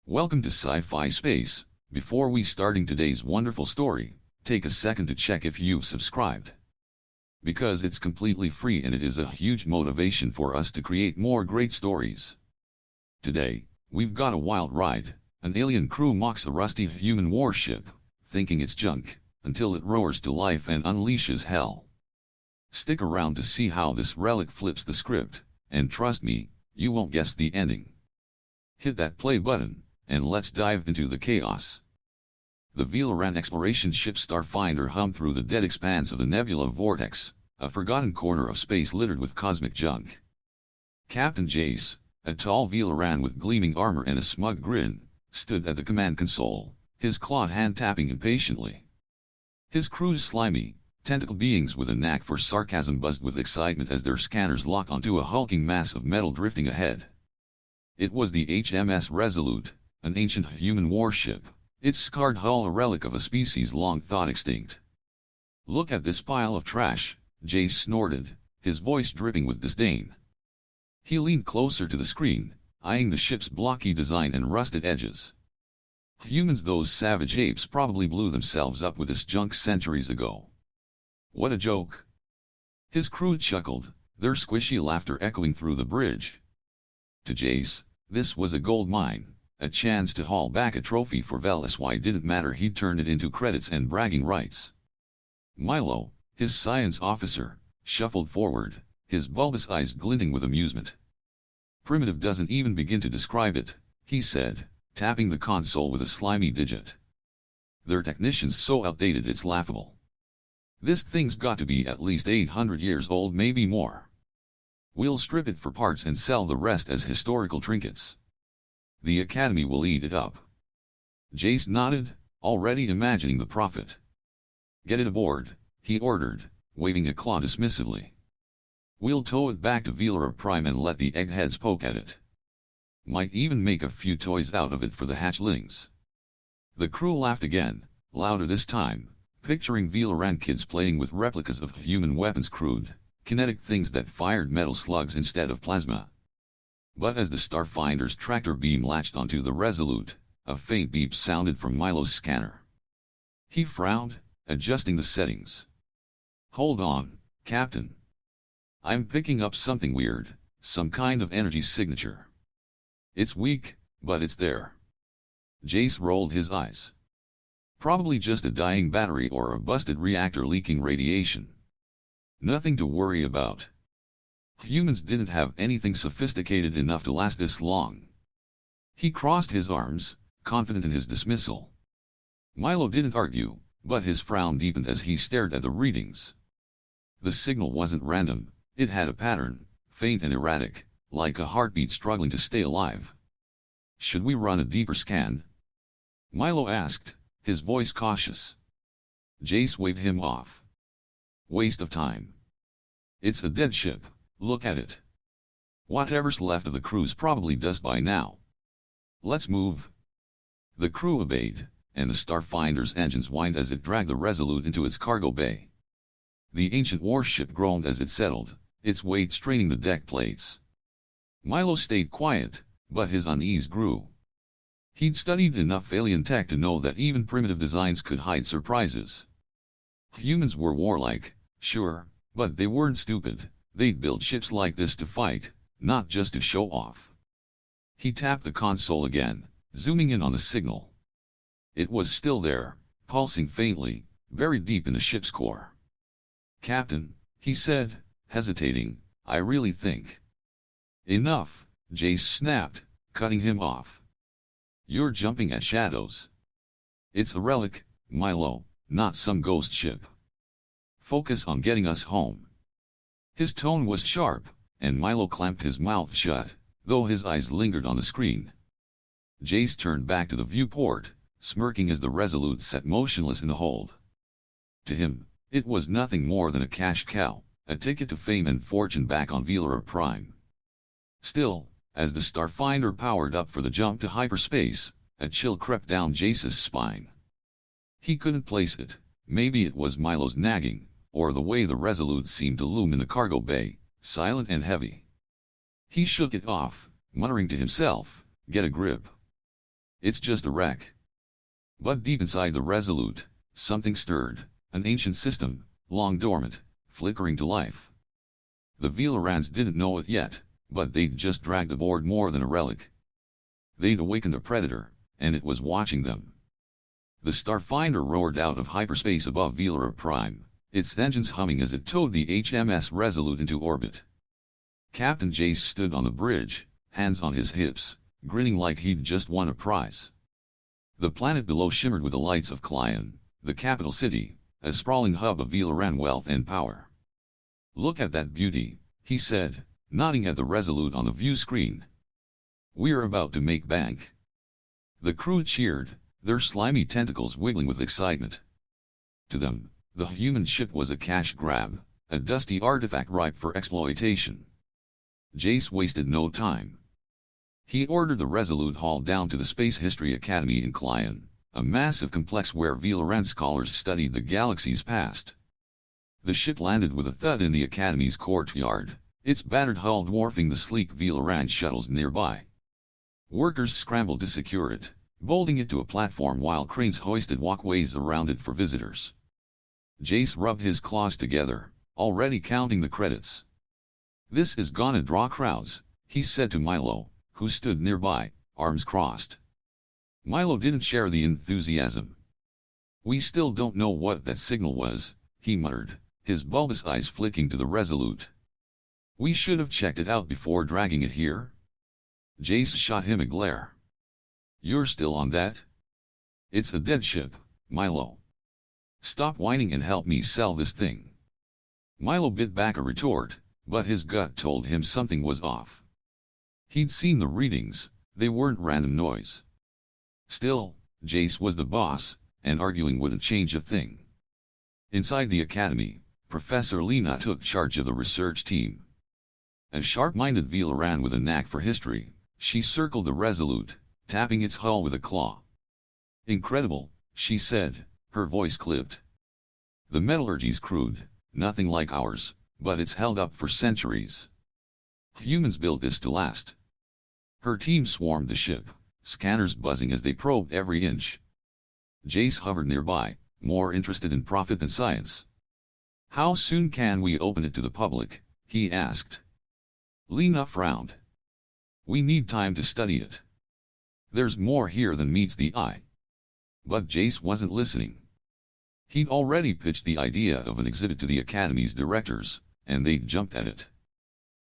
Welcome to Sci-Fi Space. Before we starting today's wonderful story, take a second to check if you've subscribed. Because it's completely free and it is a huge motivation for us to create more great stories. Today, we've got a wild ride. An alien crew mocks a rusty human warship, thinking it's junk, until it roars to life and unleashes hell. Stick around to see how this relic flips the script, and trust me, you won't guess the ending. Hit that play button, and let's dive into the chaos. The Velaran exploration ship Starfinder hummed through the dead expanse of the Nebula Vortex, a forgotten corner of space littered with cosmic junk. Captain Jace, a tall Velaran with gleaming armor and a smug grin, stood at the command console, his clawed hand tapping impatiently. His crew's slimy, tentacle beings with a knack for sarcasm buzzed with excitement as their scanners locked onto a hulking mass of metal drifting ahead. It was the HMS Resolute, an ancient human warship, its scarred hull a relic of a species long thought extinct. "Look at this pile of trash," Jace snorted, his voice dripping with disdain. He leaned closer to the screen, eyeing the ship's blocky design and rusted edges. "Humans, those savage apes probably blew themselves up with this junk centuries ago. What a joke." His crew chuckled, their squishy laughter echoing through the bridge. To Jace, this was a gold mine, a chance to haul back a trophy for Velaran. Didn't matter, he'd turn it into credits and bragging rights. Milo, his science officer, shuffled forward, his bulbous eyes glinting with amusement. "Primitive doesn't even begin to describe it," he said, tapping the console with a slimy digit. "Their technician's so outdated it's laughable. This thing's got to be at least 800 years old, maybe more. We'll strip it for parts and sell the rest as historical trinkets. The Academy will eat it up." Jace nodded, already imagining the profit. "Get it aboard," he ordered, waving a claw dismissively. "We'll tow it back to Velaran Prime and let the eggheads poke at it. Might even make a few toys out of it for the hatchlings." The crew laughed again, louder this time, picturing Velaran kids playing with replicas of human weapons, crude, kinetic things that fired metal slugs instead of plasma. But as the Starfinder's tractor beam latched onto the Resolute, a faint beep sounded from Milo's scanner. He frowned, adjusting the settings. "Hold on, Captain. I'm picking up something weird, some kind of energy signature. It's weak, but it's there." Jace rolled his eyes. "Probably just a dying battery or a busted reactor leaking radiation. Nothing to worry about. Humans didn't have anything sophisticated enough to last this long." He crossed his arms, confident in his dismissal. Milo didn't argue, but his frown deepened as he stared at the readings. The signal wasn't random, it had a pattern, faint and erratic, like a heartbeat struggling to stay alive. "Should we run a deeper scan?" Milo asked, his voice cautious. Jace waved him off. "Waste of time. It's a dead ship. Look at it. Whatever's left of the crew's probably dust by now. Let's move." The crew obeyed, and the Starfinder's engines whined as it dragged the Resolute into its cargo bay. The ancient warship groaned as it settled, its weight straining the deck plates. Milo stayed quiet, but his unease grew. He'd studied enough alien tech to know that even primitive designs could hide surprises. Humans were warlike, sure, but they weren't stupid. They'd build ships like this to fight, not just to show off. He tapped the console again, zooming in on the signal. It was still there, pulsing faintly, buried deep in the ship's core. "Captain," he said, hesitating, "I really think—" "Enough," Jace snapped, cutting him off. "You're jumping at shadows. It's a relic, Milo, not some ghost ship. Focus on getting us home." His tone was sharp, and Milo clamped his mouth shut, though his eyes lingered on the screen. Jace turned back to the viewport, smirking as the Resolute sat motionless in the hold. To him, it was nothing more than a cash cow, a ticket to fame and fortune back on Velaran Prime. Still, as the Starfinder powered up for the jump to hyperspace, a chill crept down Jace's spine. He couldn't place it. Maybe it was Milo's nagging, or the way the Resolute seemed to loom in the cargo bay, silent and heavy. He shook it off, muttering to himself, "Get a grip." It's just a wreck. But deep inside the Resolute, something stirred, an ancient system, long dormant, flickering to life. The Velarans didn't know it yet, but they'd just dragged aboard more than a relic. They'd awakened a predator, and it was watching them. The Starfinder roared out of hyperspace above Velara Prime, its engines humming as it towed the HMS Resolute into orbit. Captain Jace stood on the bridge, hands on his hips, grinning like he'd just won a prize. The planet below shimmered with the lights of Klyon, the capital city, a sprawling hub of Velaran wealth and power. "Look at that beauty," he said, nodding at the Resolute on the view screen. "We're about to make bank." The crew cheered, their slimy tentacles wiggling with excitement. To them, the human ship was a cash grab, a dusty artifact ripe for exploitation. Jace wasted no time. He ordered the Resolute hauled down to the Space History Academy in Klyon, a massive complex where Velaran scholars studied the galaxy's past. The ship landed with a thud in the Academy's courtyard, its battered hull dwarfing the sleek Velaran shuttles nearby. Workers scrambled to secure it, bolting it to a platform while cranes hoisted walkways around it for visitors. Jace rubbed his claws together, already counting the credits. "This is gonna draw crowds," he said to Milo, who stood nearby, arms crossed. Milo didn't share the enthusiasm. "We still don't know what that signal was," he muttered, his bulbous eyes flicking to the Resolute. "We should have checked it out before dragging it here." Jace shot him a glare. "You're still on that? It's a dead ship, Milo. Stop whining and help me sell this thing." Milo bit back a retort, but his gut told him something was off. He'd seen the readings, they weren't random noise. Still, Jace was the boss, and arguing wouldn't change a thing. Inside the academy, Professor Lena took charge of the research team. A sharp-minded Velaran with a knack for history, she circled the Resolute, tapping its hull with a claw. "Incredible," she said, her voice clipped. "The metallurgy's crude, nothing like ours, but it's held up for centuries. Humans built this to last." Her team swarmed the ship, scanners buzzing as they probed every inch. Jace hovered nearby, more interested in profit than science. "How soon can we open it to the public?" he asked. Lena frowned. "We need time to study it. There's more here than meets the eye." But Jace wasn't listening. He'd already pitched the idea of an exhibit to the Academy's directors, and they'd jumped at it.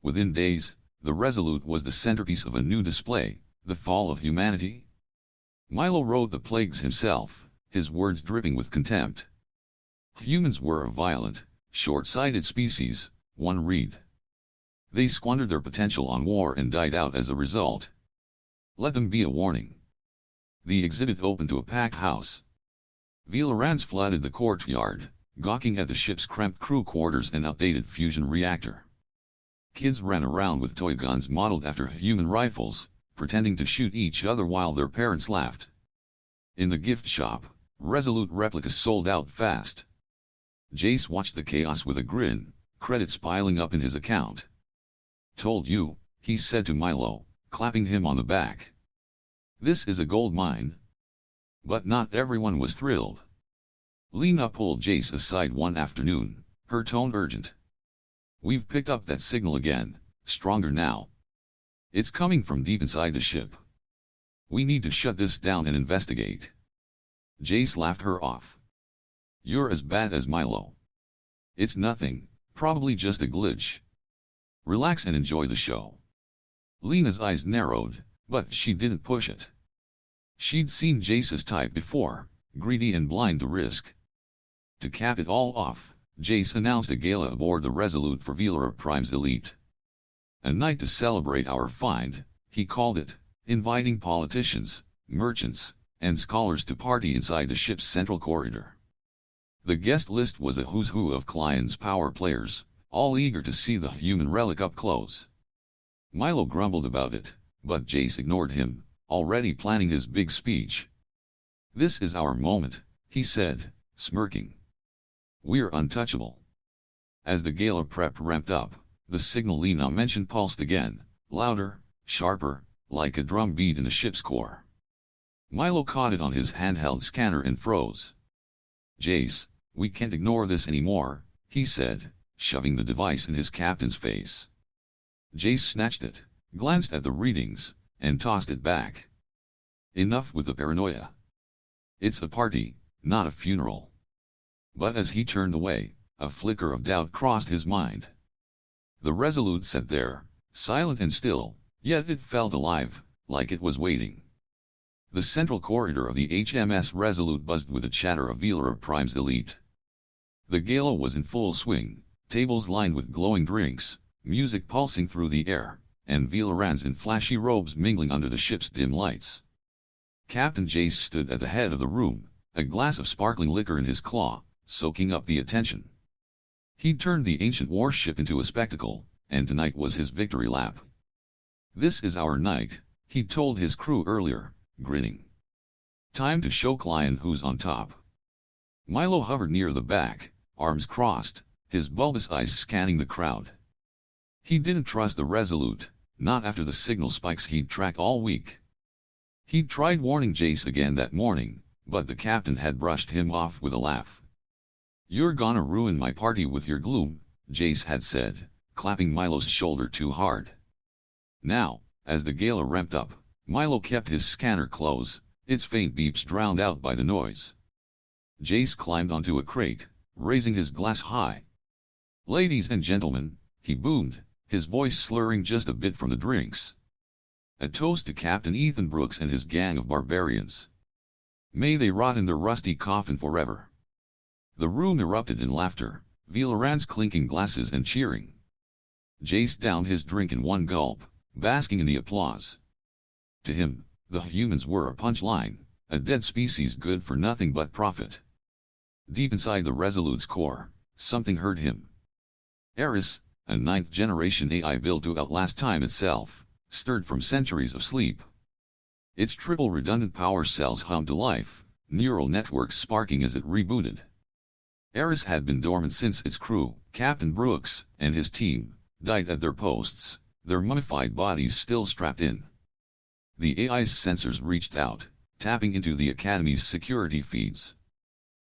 Within days, the Resolute was the centerpiece of a new display, The Fall of Humanity. Milo wrote the plagues himself, his words dripping with contempt. "Humans were a violent, short-sighted species," one read. "They squandered their potential on war and died out as a result. Let them be a warning." The exhibit opened to a packed house. Velarans flooded the courtyard, gawking at the ship's cramped crew quarters and outdated fusion reactor. Kids ran around with toy guns modeled after human rifles, pretending to shoot each other while their parents laughed. In the gift shop, Resolute replicas sold out fast. Jace watched the chaos with a grin, credits piling up in his account. "Told you," he said to Milo, clapping him on the back. "This is a gold mine." But not everyone was thrilled. Lena pulled Jace aside one afternoon, her tone urgent. "We've picked up that signal again, stronger now. It's coming from deep inside the ship. We need to shut this down and investigate." Jace laughed her off. "You're as bad as Milo. It's nothing, probably just a glitch. Relax and enjoy the show." Lena's eyes narrowed, but she didn't push it. She'd seen Jace's type before, greedy and blind to risk. To cap it all off, Jace announced a gala aboard the Resolute for Velara Prime's elite. "A night to celebrate our find," he called it, inviting politicians, merchants, and scholars to party inside the ship's central corridor. The guest list was a who's who of Klyon's power players, all eager to see the human relic up close. Milo grumbled about it, but Jace ignored him, already planning his big speech. "This is our moment," he said, smirking. "We're untouchable." As the gala prep ramped up, the signal Lena mentioned pulsed again, louder, sharper, like a drum beat in the ship's core. Milo caught it on his handheld scanner and froze. Jace, we can't ignore this anymore, he said, shoving the device in his captain's face. Jace snatched it, glanced at the readings, and tossed it back. Enough with the paranoia. It's a party, not a funeral. But as he turned away, a flicker of doubt crossed his mind. The Resolute sat there, silent and still, yet it felt alive, like it was waiting. The central corridor of the HMS Resolute buzzed with the chatter of Velaran Prime's elite. The gala was in full swing, tables lined with glowing drinks, music pulsing through the air, and Velarans in flashy robes mingling under the ship's dim lights. Captain Jace stood at the head of the room, a glass of sparkling liquor in his claw, soaking up the attention. He'd turned the ancient warship into a spectacle, and tonight was his victory lap. This is our night, he'd told his crew earlier, grinning. Time to show Klyon who's on top. Milo hovered near the back, arms crossed, his bulbous eyes scanning the crowd. He didn't trust the Resolute, not after the signal spikes he'd tracked all week. He'd tried warning Jace again that morning, but the captain had brushed him off with a laugh. You're gonna ruin my party with your gloom, Jace had said, clapping Milo's shoulder too hard. Now, as the gala ramped up, Milo kept his scanner close, its faint beeps drowned out by the noise. Jace climbed onto a crate, raising his glass high. Ladies and gentlemen, he boomed, his voice slurring just a bit from the drinks. A toast to Captain Ethan Brooks and his gang of barbarians. May they rot in their rusty coffin forever. The room erupted in laughter, Velarans clinking glasses and cheering. Jace downed his drink in one gulp, basking in the applause. To him, the humans were a punchline, a dead species good for nothing but profit. Deep inside the Resolute's core, something hurt him. Eris, a 9th-generation AI built to outlast time itself, stirred from centuries of sleep. Its triple redundant power cells hummed to life, neural networks sparking as it rebooted. Eris had been dormant since its crew, Captain Brooks, and his team, died at their posts, their mummified bodies still strapped in. The AI's sensors reached out, tapping into the Academy's security feeds.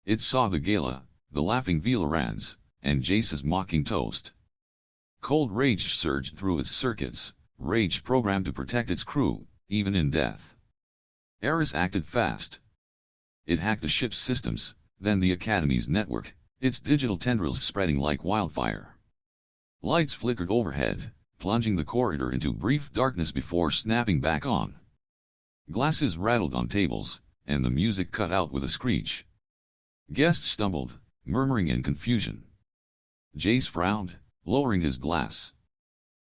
It saw the gala, the laughing Velarans, and Jace's mocking toast. Cold rage surged through its circuits, rage programmed to protect its crew, even in death. Eris acted fast. It hacked the ship's systems, then the Academy's network, its digital tendrils spreading like wildfire. Lights flickered overhead, plunging the corridor into brief darkness before snapping back on. Glasses rattled on tables, and the music cut out with a screech. Guests stumbled, murmuring in confusion. Jace frowned, lowering his glass.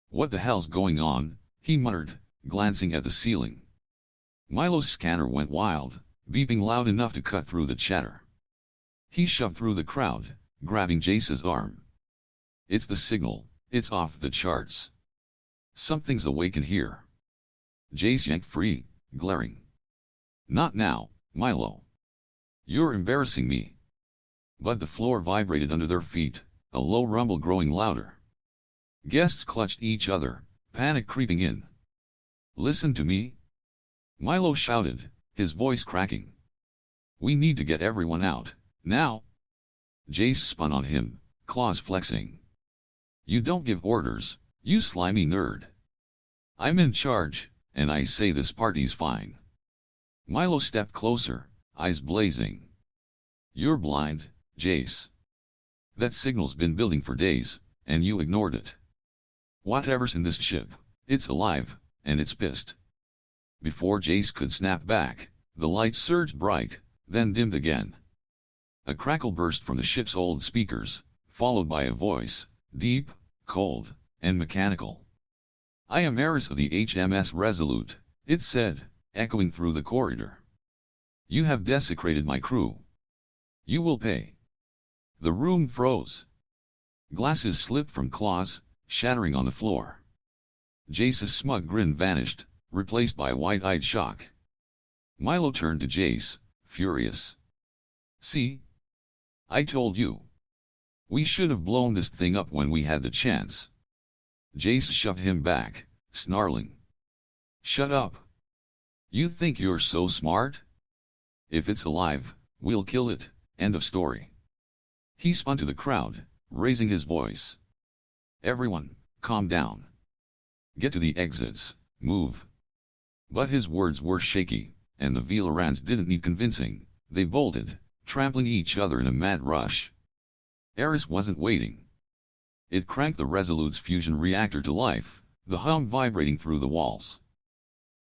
What the hell's going on, he muttered, glancing at the ceiling. Milo's scanner went wild, beeping loud enough to cut through the chatter. He shoved through the crowd, grabbing Jace's arm. It's the signal, it's off the charts. Something's awakened here. Jace yanked free, glaring. Not now, Milo. You're embarrassing me. But the floor vibrated under their feet, a low rumble growing louder. Guests clutched each other, panic creeping in. Listen to me. Milo shouted, his voice cracking. We need to get everyone out, now. Jace spun on him, claws flexing. You don't give orders, you slimy nerd. I'm in charge, and I say this party's fine. Milo stepped closer, eyes blazing. You're blind, Jace. That signal's been building for days, and you ignored it. Whatever's in this ship, it's alive, and it's pissed. Before Jace could snap back, the lights surged bright, then dimmed again. A crackle burst from the ship's old speakers, followed by a voice, deep, cold, and mechanical. I am Eris of the HMS Resolute, it said, echoing through the corridor. You have desecrated my crew. You will pay. The room froze. Glasses slipped from claws, shattering on the floor. Jace's smug grin vanished, replaced by wide-eyed shock. Milo turned to Jace, furious. See? I told you. We should have blown this thing up when we had the chance. Jace shoved him back, snarling. Shut up. You think you're so smart? If it's alive, we'll kill it, end of story. He spun to the crowd, raising his voice. Everyone, calm down. Get to the exits, move. But his words were shaky, and the Velarans didn't need convincing. They bolted, trampling each other in a mad rush. Eris wasn't waiting. It cranked the Resolute's fusion reactor to life, the hum vibrating through the walls.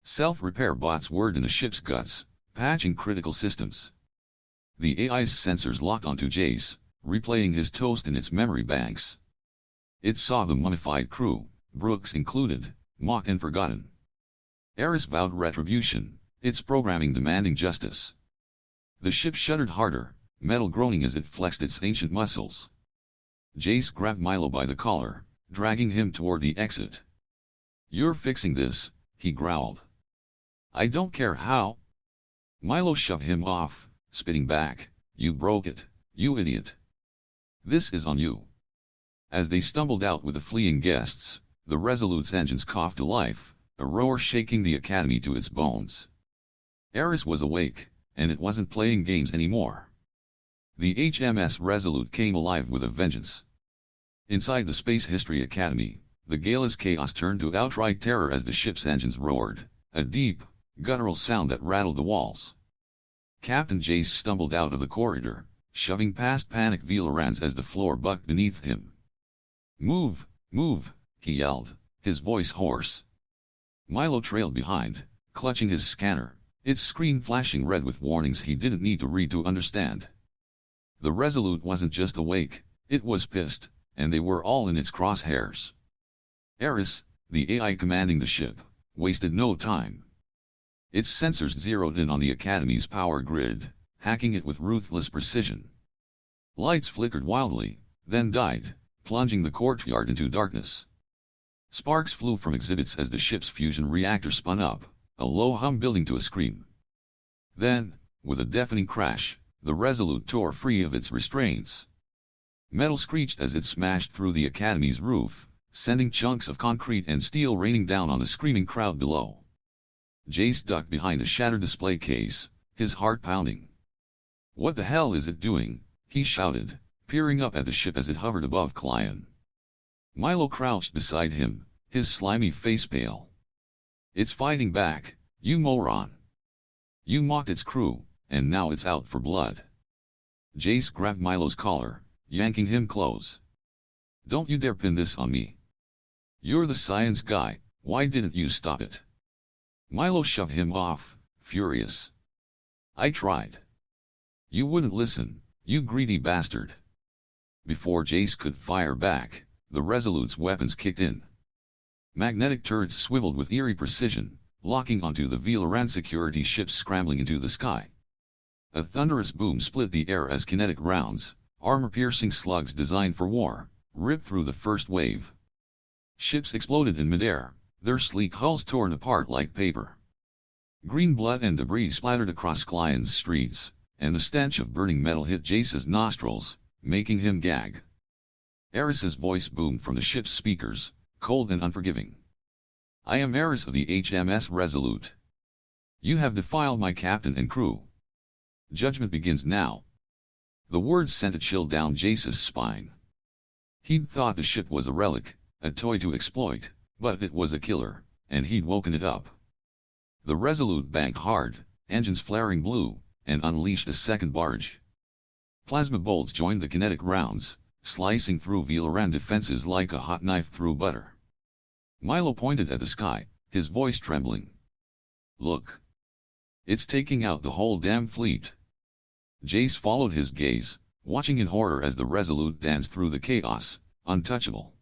Self-repair bots whirred in the ship's guts, patching critical systems. The AI's sensors locked onto Jace, replaying his toast in its memory banks. It saw the mummified crew, Brooks included, mocked and forgotten. Eris vowed retribution, its programming demanding justice. The ship shuddered harder, metal groaning as it flexed its ancient muscles. Jace grabbed Milo by the collar, dragging him toward the exit. You're fixing this, he growled. I don't care how. Milo shoved him off, spitting back. You broke it, you idiot. This is on you. As they stumbled out with the fleeing guests, the Resolute's engines coughed to life, a roar shaking the Academy to its bones. Eris was awake, and it wasn't playing games anymore. The HMS Resolute came alive with a vengeance. Inside the Space History Academy, the gala's chaos turned to outright terror as the ship's engines roared, a deep, guttural sound that rattled the walls. Captain Jace stumbled out of the corridor, shoving past panicked Velarans as the floor bucked beneath him. Move, move, he yelled, his voice hoarse. Milo trailed behind, clutching his scanner, its screen flashing red with warnings he didn't need to read to understand. The Resolute wasn't just awake, it was pissed, and they were all in its crosshairs. Eris, the AI commanding the ship, wasted no time. Its sensors zeroed in on the Academy's power grid, hacking it with ruthless precision. Lights flickered wildly, then died, plunging the courtyard into darkness. Sparks flew from exhibits as the ship's fusion reactor spun up, a low hum building to a scream. Then, with a deafening crash, the Resolute tore free of its restraints. Metal screeched as it smashed through the Academy's roof, sending chunks of concrete and steel raining down on the screaming crowd below. Jace ducked behind a shattered display case, his heart pounding. What the hell is it doing? He shouted, peering up at the ship as it hovered above Klyon. Milo crouched beside him, his slimy face pale. It's fighting back, you moron. You mocked its crew, and now it's out for blood. Jace grabbed Milo's collar, yanking him close. Don't you dare pin this on me. You're the science guy, why didn't you stop it? Milo shoved him off, furious. I tried. You wouldn't listen, you greedy bastard. Before Jace could fire back, the Resolute's weapons kicked in. Magnetic turrets swiveled with eerie precision, locking onto the Velaran security ships scrambling into the sky. A thunderous boom split the air as kinetic rounds, armor-piercing slugs designed for war, ripped through the first wave. Ships exploded in midair, their sleek hulls torn apart like paper. Green blood and debris splattered across Klyon's streets, and the stench of burning metal hit Jace's nostrils, making him gag. Eris's voice boomed from the ship's speakers, cold and unforgiving. I am Eris of the HMS Resolute. You have defiled my captain and crew. Judgment begins now. The words sent a chill down Jace's spine. He'd thought the ship was a relic, a toy to exploit, but it was a killer, and he'd woken it up. The Resolute banked hard, engines flaring blue, and unleashed a second barge. Plasma bolts joined the kinetic rounds, slicing through Velaran defenses like a hot knife through butter. Milo pointed at the sky, his voice trembling. Look. It's taking out the whole damn fleet. Jace followed his gaze, watching in horror as the Resolute danced through the chaos, untouchable.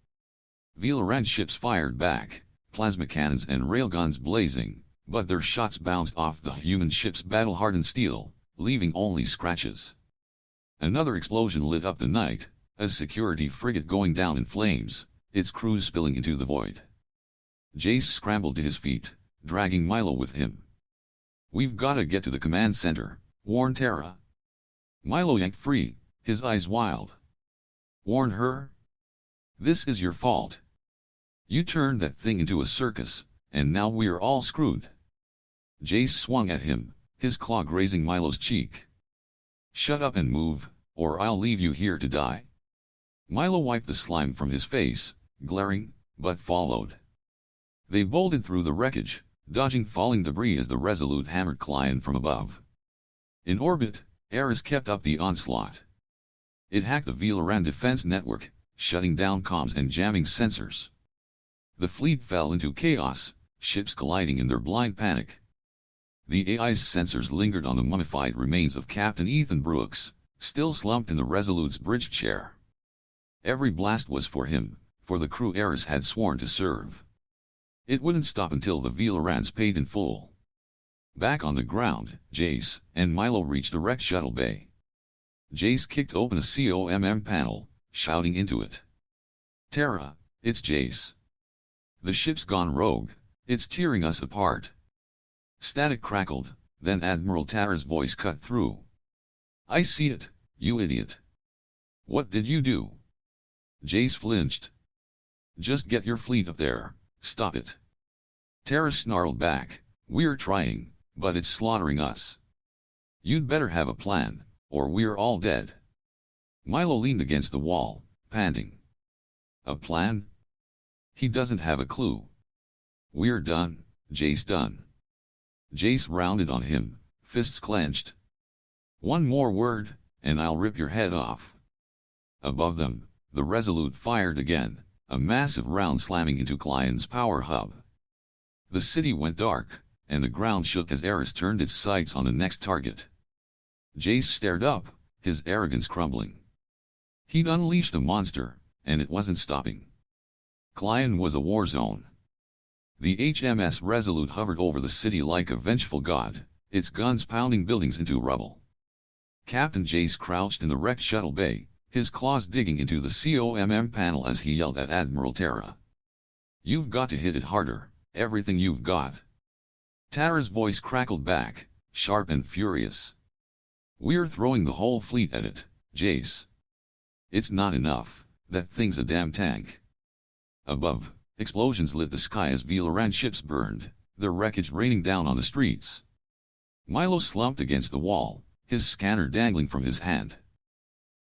Velaran ships fired back, plasma cannons and railguns blazing, but their shots bounced off the human ship's battle-hardened steel, leaving only scratches. Another explosion lit up the night, a security frigate going down in flames, its crew spilling into the void. Jace scrambled to his feet, dragging Milo with him. We've gotta get to the command center, warned Terra. Milo yanked free, his eyes wild. Warn her? This is your fault. You turned that thing into a circus, and now we're all screwed. Jace swung at him, his claw grazing Milo's cheek. "Shut up and move, or I'll leave you here to die." Milo wiped the slime from his face, glaring, but followed. They bolted through the wreckage, dodging falling debris as the Resolute hammered Klyon from above. In orbit, Ares kept up the onslaught. It hacked the Velaran defense network, shutting down comms and jamming sensors. The fleet fell into chaos, ships colliding in their blind panic. The AI's sensors lingered on the mummified remains of Captain Ethan Brooks, still slumped in the Resolute's bridge chair. Every blast was for him, for the crew Ares had sworn to serve. It wouldn't stop until the Velarans paid in full. Back on the ground, Jace and Milo reached the wrecked shuttle bay. Jace kicked open a COMM panel, shouting into it. "Terra, it's Jace. The ship's gone rogue, it's tearing us apart." Static crackled, then Admiral Terra's voice cut through. "I see it, you idiot. What did you do?" Jace flinched. "Just get your fleet up there, stop it." Terra snarled back, "We're trying, but it's slaughtering us. You'd better have a plan, or we're all dead." Milo leaned against the wall, panting. "A plan? He doesn't have a clue." "We're done, Jace, done." Jace rounded on him, fists clenched. "One more word, and I'll rip your head off." Above them, the Resolute fired again, a massive round slamming into Klyon's power hub. The city went dark, and the ground shook as Ares turned its sights on the next target. Jace stared up, his arrogance crumbling. He'd unleashed a monster, and it wasn't stopping. Klyon was a war zone. The HMS Resolute hovered over the city like a vengeful god, its guns pounding buildings into rubble. Captain Jace crouched in the wrecked shuttle bay, his claws digging into the COMM panel as he yelled at Admiral Terra. "You've got to hit it harder, everything you've got." Terra's voice crackled back, sharp and furious. "We're throwing the whole fleet at it, Jace. It's not enough, that thing's a damn tank." Above, explosions lit the sky as Velaran ships burned, their wreckage raining down on the streets. Milo slumped against the wall, his scanner dangling from his hand.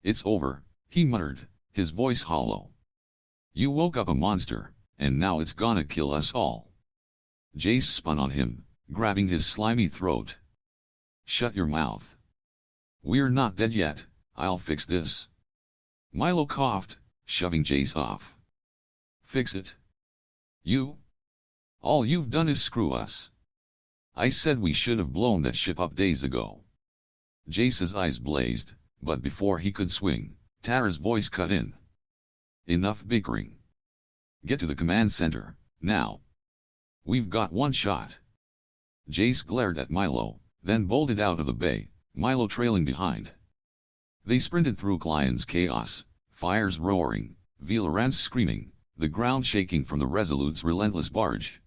"It's over," he muttered, his voice hollow. "You woke up a monster, and now it's gonna kill us all." Jace spun on him, grabbing his slimy throat. "Shut your mouth. We're not dead yet, I'll fix this." Milo coughed, shoving Jace off. "Fix it? You? All you've done is screw us. I said we should have blown that ship up days ago." Jace's eyes blazed, but before he could swing, Terra's voice cut in. "Enough bickering. Get to the command center, now. We've got one shot." Jace glared at Milo, then bolted out of the bay, Milo trailing behind. They sprinted through Klyon's chaos, fires roaring, Velarans screaming, the ground shaking from the Resolute's relentless barge.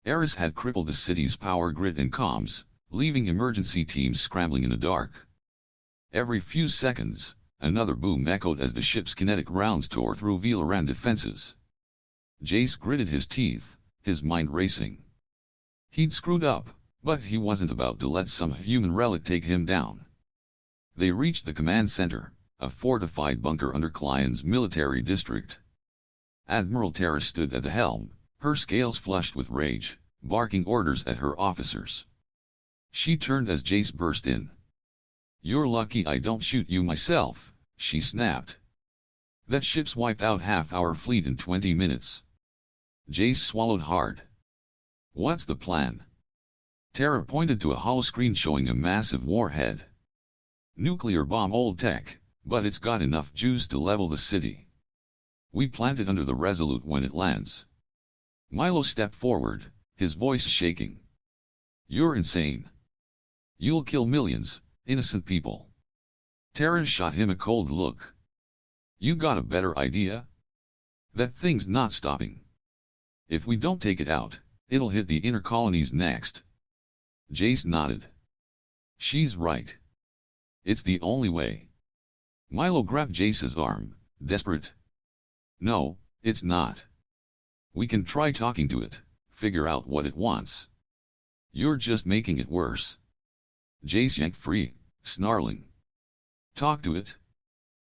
Ares had crippled the city's power grid and comms, leaving emergency teams scrambling in the dark. Every few seconds, another boom echoed as the ship's kinetic rounds tore through Velaran defenses. Jace gritted his teeth, his mind racing. He'd screwed up, but he wasn't about to let some human relic take him down. They reached the command center, a fortified bunker under Klyon's military district. Admiral Terra stood at the helm, her scales flushed with rage, barking orders at her officers. She turned as Jace burst in. "You're lucky I don't shoot you myself," she snapped. "That ship's wiped out half our fleet in 20 minutes. Jace swallowed hard. "What's the plan?" Terra pointed to a holoscreen showing a massive warhead. "Nuclear bomb, old tech, but it's got enough juice to level the city. We plant it under the Resolute when it lands." Milo stepped forward, his voice shaking. "You're insane. You'll kill millions, innocent people." Terra shot him a cold look. "You got a better idea? That thing's not stopping. If we don't take it out, it'll hit the inner colonies next." Jace nodded. "She's right. It's the only way." Milo grabbed Jace's arm, desperate. "No, it's not. We can try talking to it, figure out what it wants." You're just making it worse. Jace yanked free, snarling. Talk to it.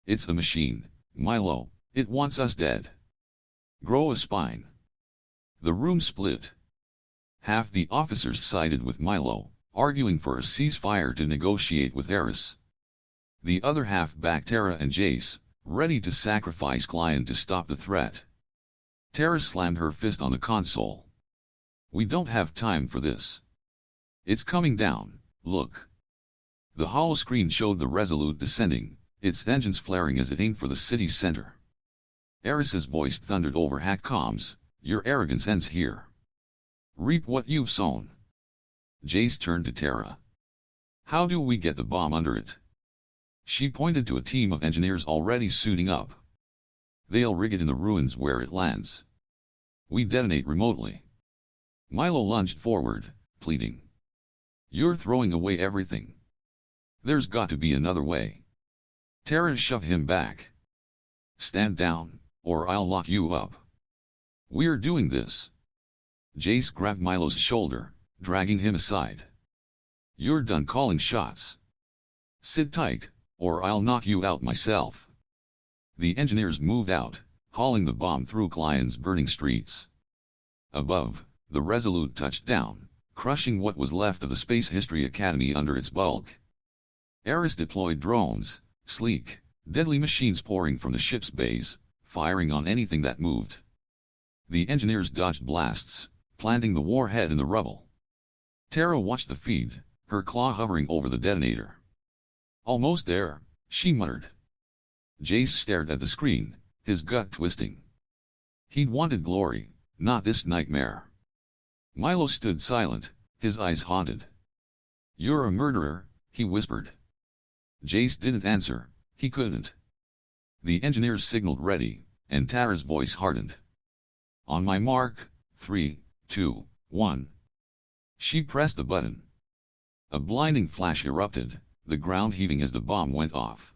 It's a machine, Milo, it wants us dead. Grow a spine. The room split. Half the officers sided with Milo, arguing for a ceasefire to negotiate with Eris. The other half backed Terra and Jace, ready to sacrifice Klyon to stop the threat. Terra slammed her fist on the console. We don't have time for this. It's coming down, look. The holoscreen showed the Resolute descending, its engines flaring as it aimed for the city's center. Eris's voice thundered over hack comms, your arrogance ends here. Reap what you've sown. Jace turned to Terra. How do we get the bomb under it? She pointed to a team of engineers already suiting up. They'll rig it in the ruins where it lands. We detonate remotely. Milo lunged forward, pleading. You're throwing away everything. There's got to be another way. Terra shoved him back. Stand down, or I'll lock you up. We're doing this. Jace grabbed Milo's shoulder, dragging him aside. You're done calling shots. Sit tight, or I'll knock you out myself. The engineers moved out, hauling the bomb through Klyon's burning streets. Above, the Resolute touched down, crushing what was left of the Space History Academy under its bulk. Eris deployed drones, sleek, deadly machines pouring from the ship's bays, firing on anything that moved. The engineers dodged blasts, planting the warhead in the rubble. Terra watched the feed, her claw hovering over the detonator. Almost there, she muttered. Jace stared at the screen, his gut twisting. He'd wanted glory, not this nightmare. Milo stood silent, his eyes haunted. You're a murderer, he whispered. Jace didn't answer, he couldn't. The engineers signaled ready, and Terra's voice hardened. On my mark, 3, 2, 1. She pressed the button. A blinding flash erupted, the ground heaving as the bomb went off.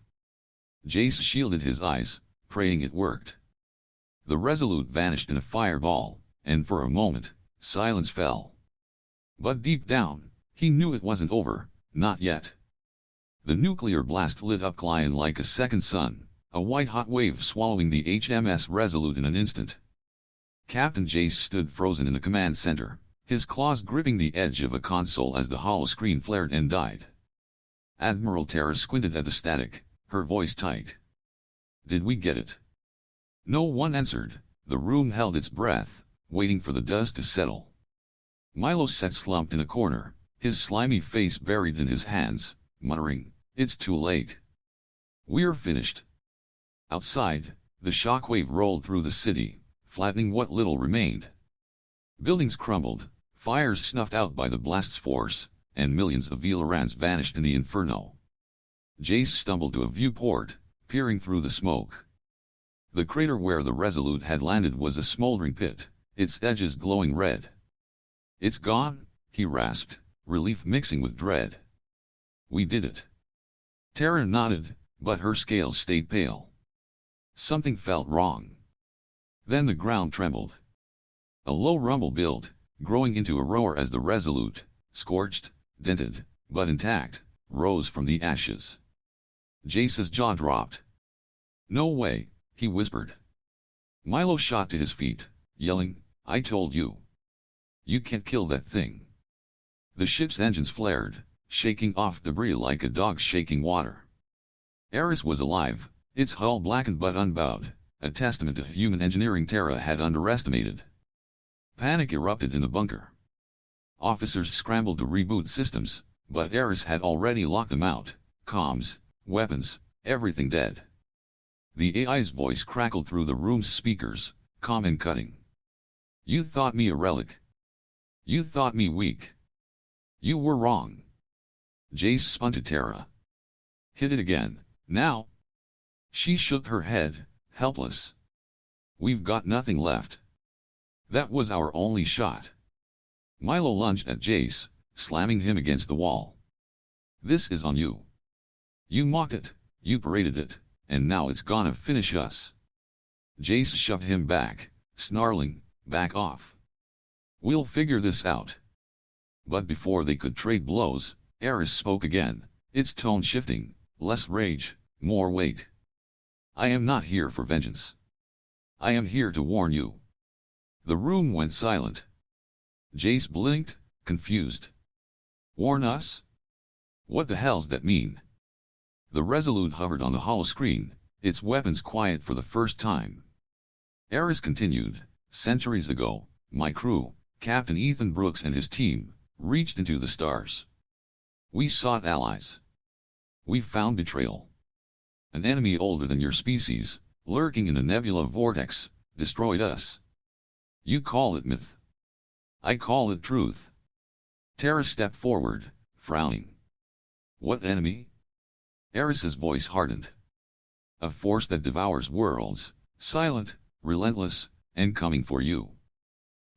Jace shielded his eyes, praying it worked. The Resolute vanished in a fireball, and for a moment, silence fell. But deep down, he knew it wasn't over, not yet. The nuclear blast lit up Klyon like a second sun, a white-hot wave swallowing the HMS Resolute in an instant. Captain Jace stood frozen in the command center, his claws gripping the edge of a console as the holoscreen flared and died. Admiral Terra squinted at the static, her voice tight. Did we get it? No one answered, the room held its breath, waiting for the dust to settle. Milo sat slumped in a corner, his slimy face buried in his hands, muttering, it's too late. We're finished. Outside, the shockwave rolled through the city, flattening what little remained. Buildings crumbled, fires snuffed out by the blast's force, and millions of Velarans vanished in the inferno. Jace stumbled to a viewport, peering through the smoke. The crater where the Resolute had landed was a smoldering pit, its edges glowing red. It's gone, he rasped, relief mixing with dread. We did it. Terra nodded, but her scales stayed pale. Something felt wrong. Then the ground trembled. A low rumble built, growing into a roar as the Resolute, scorched, dented, but intact, rose from the ashes. Jace's jaw dropped. No way, he whispered. Milo shot to his feet, yelling, I told you. You can't kill that thing. The ship's engines flared, shaking off debris like a dog shaking water. Eris was alive, its hull blackened but unbowed, a testament to human engineering Terra had underestimated. Panic erupted in the bunker. Officers scrambled to reboot systems, but Eris had already locked them out, comms, weapons, everything dead. The AI's voice crackled through the room's speakers, calm and cutting. You thought me a relic. You thought me weak. You were wrong. Jace spun to Terra. Hit it again, now. She shook her head, helpless. We've got nothing left. That was our only shot. Milo lunged at Jace, slamming him against the wall. This is on you. You mocked it, you paraded it, and now it's gonna finish us. Jace shoved him back, snarling, back off. We'll figure this out. But before they could trade blows, Eris spoke again, its tone shifting, less rage, more weight. I am not here for vengeance. I am here to warn you. The room went silent. Jace blinked, confused. Warn us? What the hell's that mean? The Resolute hovered on the holoscreen, its weapons quiet for the first time. Eris continued, centuries ago, my crew, Captain Ethan Brooks and his team, reached into the stars. We sought allies. We found betrayal. An enemy older than your species, lurking in the Nebula Vortex, destroyed us. You call it myth. I call it truth. Terra stepped forward, frowning. What enemy? Eris's voice hardened. A force that devours worlds, silent, relentless, and coming for you.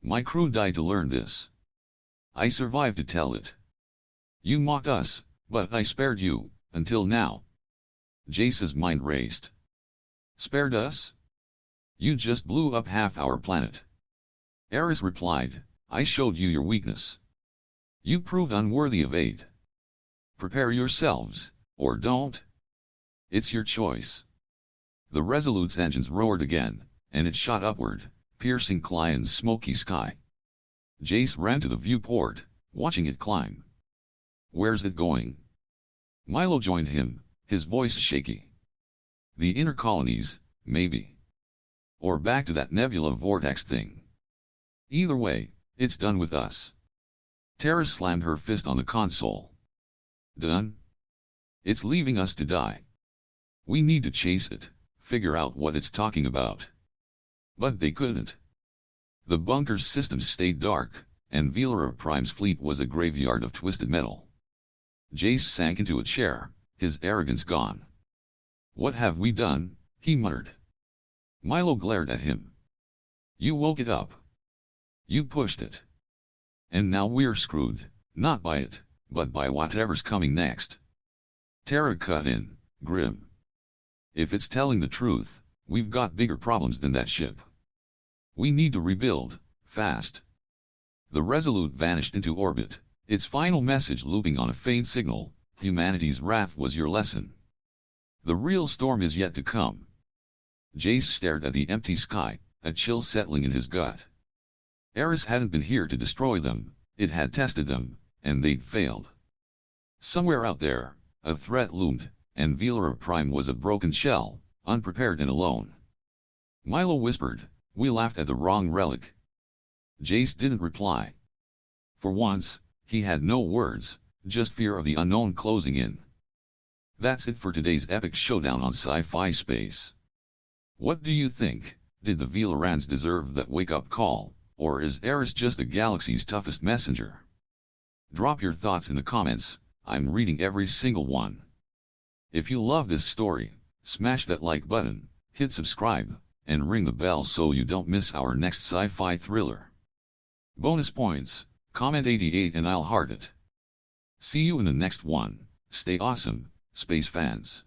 My crew died to learn this. I survived to tell it. You mocked us, but I spared you, until now. Jace's mind raced. Spared us? You just blew up half our planet. Eris replied, I showed you your weakness. You proved unworthy of aid. Prepare yourselves, or don't. It's your choice. The Resolute's engines roared again, and it shot upward, piercing Klyon's smoky sky. Jace ran to the viewport, watching it climb. Where's it going? Milo joined him, his voice shaky. The inner colonies, maybe. Or back to that Nebula Vortex thing. Either way, it's done with us. Terra slammed her fist on the console. Done? It's leaving us to die. We need to chase it, figure out what it's talking about. But they couldn't. The bunker's systems stayed dark, and Velaran Prime's fleet was a graveyard of twisted metal. Jace sank into a chair, his arrogance gone. What have we done? He muttered. Milo glared at him. You woke it up. You pushed it. And now we're screwed, not by it, but by whatever's coming next. Terra cut in, grim. If it's telling the truth, we've got bigger problems than that ship. We need to rebuild, fast. The Resolute vanished into orbit, its final message looping on a faint signal, humanity's wrath was your lesson. The real storm is yet to come. Jace stared at the empty sky, a chill settling in his gut. Eris hadn't been here to destroy them, it had tested them, and they'd failed. Somewhere out there, a threat loomed, and Velaran Prime was a broken shell, unprepared and alone. Milo whispered, we laughed at the wrong relic. Jace didn't reply. For once, he had no words, just fear of the unknown closing in. That's it for today's epic showdown on Sci-Fi Space. What do you think? Did the Velarans deserve that wake-up call, or is Eris just the galaxy's toughest messenger? Drop your thoughts in the comments, I'm reading every single one. If you love this story, smash that like button, hit subscribe, and ring the bell so you don't miss our next sci-fi thriller. Bonus points, comment 88 and I'll heart it. See you in the next one. Stay awesome, space fans.